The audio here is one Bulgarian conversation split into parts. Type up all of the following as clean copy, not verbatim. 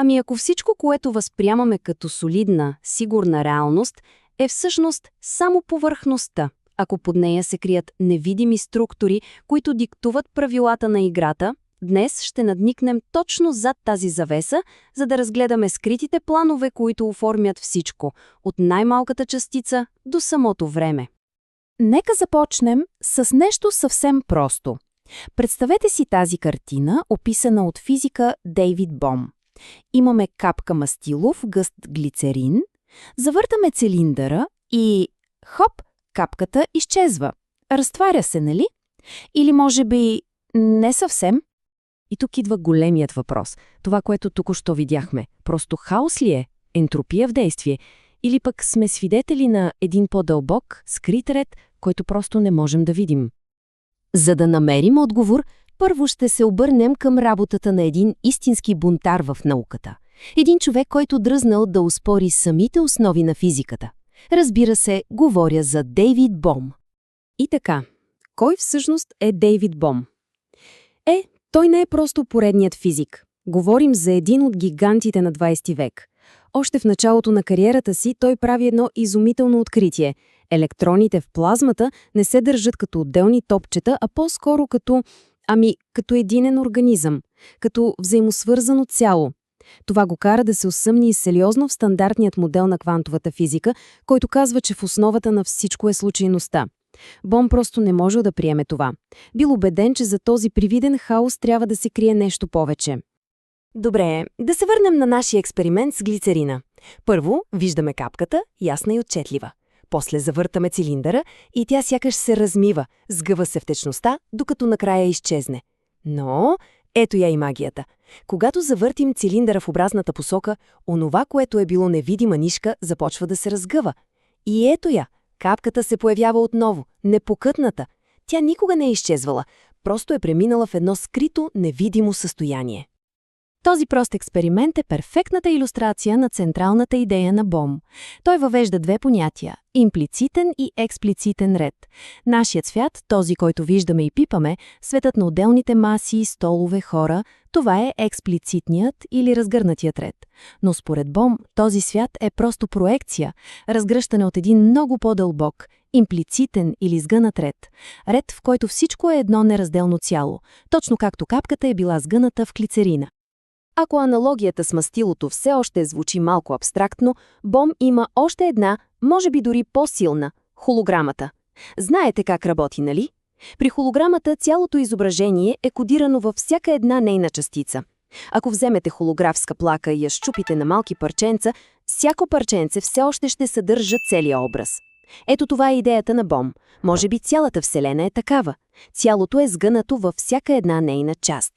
Ами ако всичко, което възприемаме като солидна, сигурна реалност, е всъщност само повърхността, ако под нея се крият невидими структури, които диктуват правилата на играта, днес ще надникнем точно зад тази завеса, за да разгледаме скритите планове, които оформят всичко, от най-малката частица до самото време. Нека започнем с нещо съвсем просто. Представете си тази картина, описана от физика Дейвид Бом. Имаме капка мастилов гъст глицерин, завъртаме цилиндъра и хоп, капката изчезва. Разтваря се, нали? Или може би не съвсем? И тук идва големият въпрос. Това, което току-що видяхме, просто хаос ли е? Ентропия в действие? Или пък сме свидетели на един по-дълбок, скрит ред, който просто не можем да видим? За да намерим отговор, първо ще се обърнем към работата на един истински бунтар в науката. Един човек, който дръзнал да оспори самите основи на физиката. Разбира се, говоря за Дейвид Бом. И така, кой всъщност е Дейвид Бом? Той не е просто поредният физик. Говорим за един от гигантите на 20 век. Още в началото на кариерата си той прави едно изумително откритие. Електроните в плазмата не се държат като отделни топчета, а по-скоро като единен организъм, като взаимосвързано цяло. Това го кара да се усъмни сериозно в стандартният модел на квантовата физика, който казва, че в основата на всичко е случайността. Бом просто не може да приеме това. Бил убеден, че за този привиден хаос трябва да се крие нещо повече. Добре, да се върнем на нашия експеримент с глицерина. Първо, виждаме капката, ясна и отчетлива. После завъртаме цилиндъра и тя сякаш се размива, сгъва се в течността, докато накрая изчезне. Но ето я и магията. Когато завъртим цилиндъра в обратната посока, онова, което е било невидима нишка, започва да се разгъва. И ето я. Капката се появява отново, непокътната. Тя никога не е изчезвала, просто е преминала в едно скрито, невидимо състояние. Този прост експеримент е перфектната илюстрация на централната идея на Бом. Той въвежда две понятия – имплицитен и експлицитен ред. Нашият свят, този, който виждаме и пипаме, светът на отделните маси, столове, хора, това е експлицитният или разгърнатият ред. Но според Бом, този свят е просто проекция, разгръщане от един много по-дълбок, имплицитен или сгънат ред. Ред, в който всичко е едно неразделно цяло, точно както капката е била сгъната в глицерина. Ако аналогията с мастилото все още звучи малко абстрактно, Бом има още една, може би дори по-силна – холограмата. Знаете как работи, нали? При холограмата цялото изображение е кодирано във всяка една нейна частица. Ако вземете холографска плака и я счупите на малки парченца, всяко парченце все още ще съдържа целия образ. Ето това е идеята на Бом. Може би цялата Вселена е такава. Цялото е сгънато във всяка една нейна част.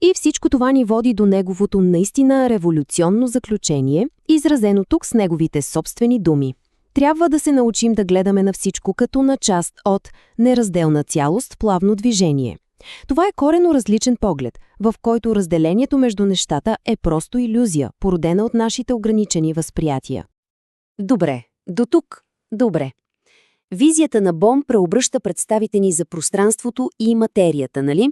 И всичко това ни води до неговото наистина революционно заключение, изразено тук с неговите собствени думи. Трябва да се научим да гледаме на всичко като на част от неразделна цялост в плавно движение. Това е коренно различен поглед, в който разделението между нещата е просто илюзия, породена от нашите ограничени възприятия. Добре, до тук. Добре. Визията на Бом преобръща представите ни за пространството и материята, нали?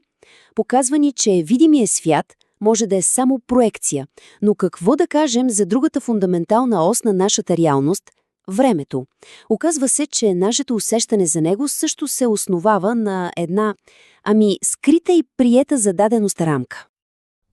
Показва ни, че видимият свят може да е само проекция, но какво да кажем за другата фундаментална ос на нашата реалност – времето? Оказва се, че нашето усещане за него също се основава на една, скрита и приета за даденост рамка.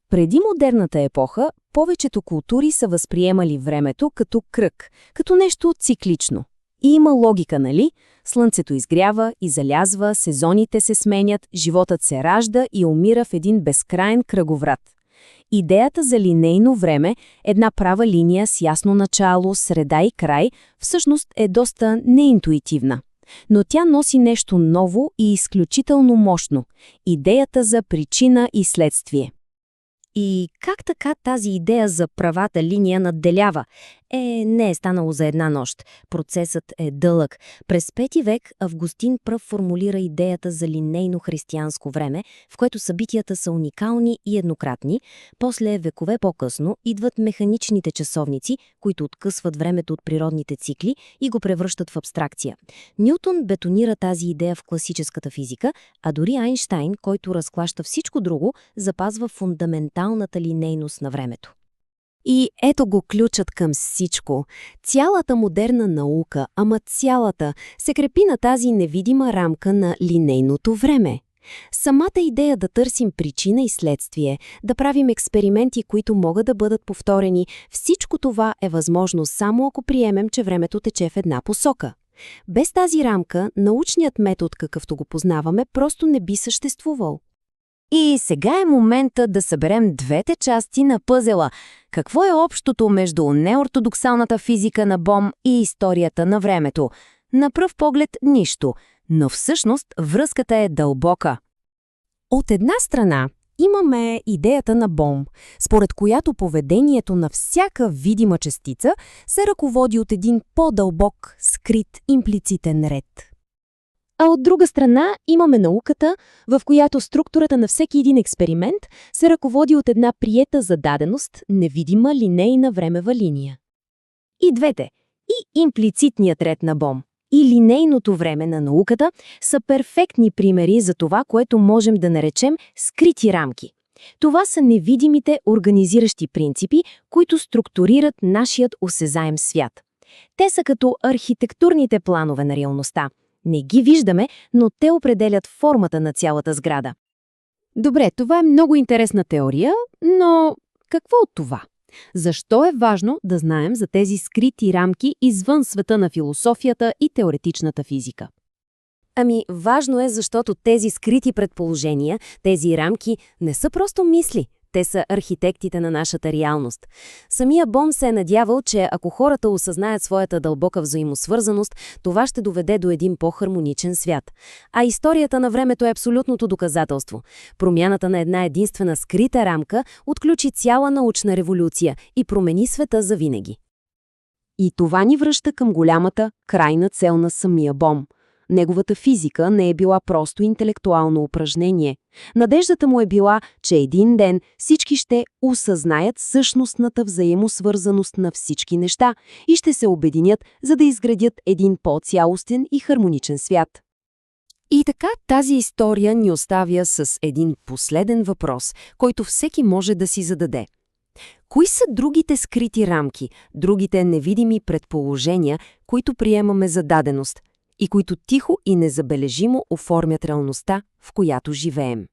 Преди модерната епоха, повечето култури са възприемали времето като кръг, като нещо циклично. И има логика, нали? Слънцето изгрява и залязва, сезоните се сменят, животът се ражда и умира в един безкрайен кръговрат. Идеята за линейно време, една права линия с ясно начало, среда и край, всъщност е доста неинтуитивна. Но тя носи нещо ново и изключително мощно – идеята за причина и следствие. И как така тази идея за правата линия надделява? Не е станало за една нощ. Процесът е дълъг. През 5 век Августин пръв формулира идеята за линейно християнско време, в което събитията са уникални и еднократни. После, векове по-късно, идват механичните часовници, които откъсват времето от природните цикли и го превръщат в абстракция. Нютон бетонира тази идея в класическата физика, а дори Айнщайн, който разклаща всичко друго, запазва фундаменталната линейност на времето. И ето го ключът към всичко. Цялата модерна наука, ама цялата, се крепи на тази невидима рамка на линейното време. Самата идея да търсим причина и следствие, да правим експерименти, които могат да бъдат повторени, всичко това е възможно само ако приемем, че времето тече в една посока. Без тази рамка, научният метод, какъвто го познаваме, просто не би съществувал. И сега е момента да съберем двете части на пъзела. Какво е общото между неортодоксалната физика на Бом и историята на времето? На пръв поглед нищо, но всъщност връзката е дълбока. От една страна имаме идеята на Бом, според която поведението на всяка видима частица се ръководи от един по-дълбок, скрит, имплицитен ред. А от друга страна имаме науката, в която структурата на всеки един експеримент се ръководи от една приета зададеност, невидима линейна времева линия. И двете, и имплицитният ред на Бом, и линейното време на науката са перфектни примери за това, което можем да наречем скрити рамки. Това са невидимите организиращи принципи, които структурират нашият осезаем свят. Те са като архитектурните планове на реалността. Не ги виждаме, но те определят формата на цялата сграда. Добре, това е много интересна теория, но какво от това? Защо е важно да знаем за тези скрити рамки извън света на философията и теоретичната физика? Ами, важно е, защото тези скрити предположения, тези рамки не са просто мисли. Те са архитектите на нашата реалност. Самия Бом се е надявал, че ако хората осъзнаят своята дълбока взаимосвързаност, това ще доведе до един по-хармоничен свят. А историята на времето е абсолютното доказателство. Промяната на една единствена скрита рамка отключи цяла научна революция и промени света завинаги. И това ни връща към голямата, крайна цел на самия Бом. Неговата физика не е била просто интелектуално упражнение. Надеждата му е била, че един ден всички ще осъзнаят същностната взаимосвързаност на всички неща и ще се обединят, за да изградят един по-цялостен и хармоничен свят. И така тази история ни оставя с един последен въпрос, който всеки може да си зададе. Кои са другите скрити рамки, другите невидими предположения, които приемаме за даденост и които тихо и незабележимо оформят реалността, в която живеем?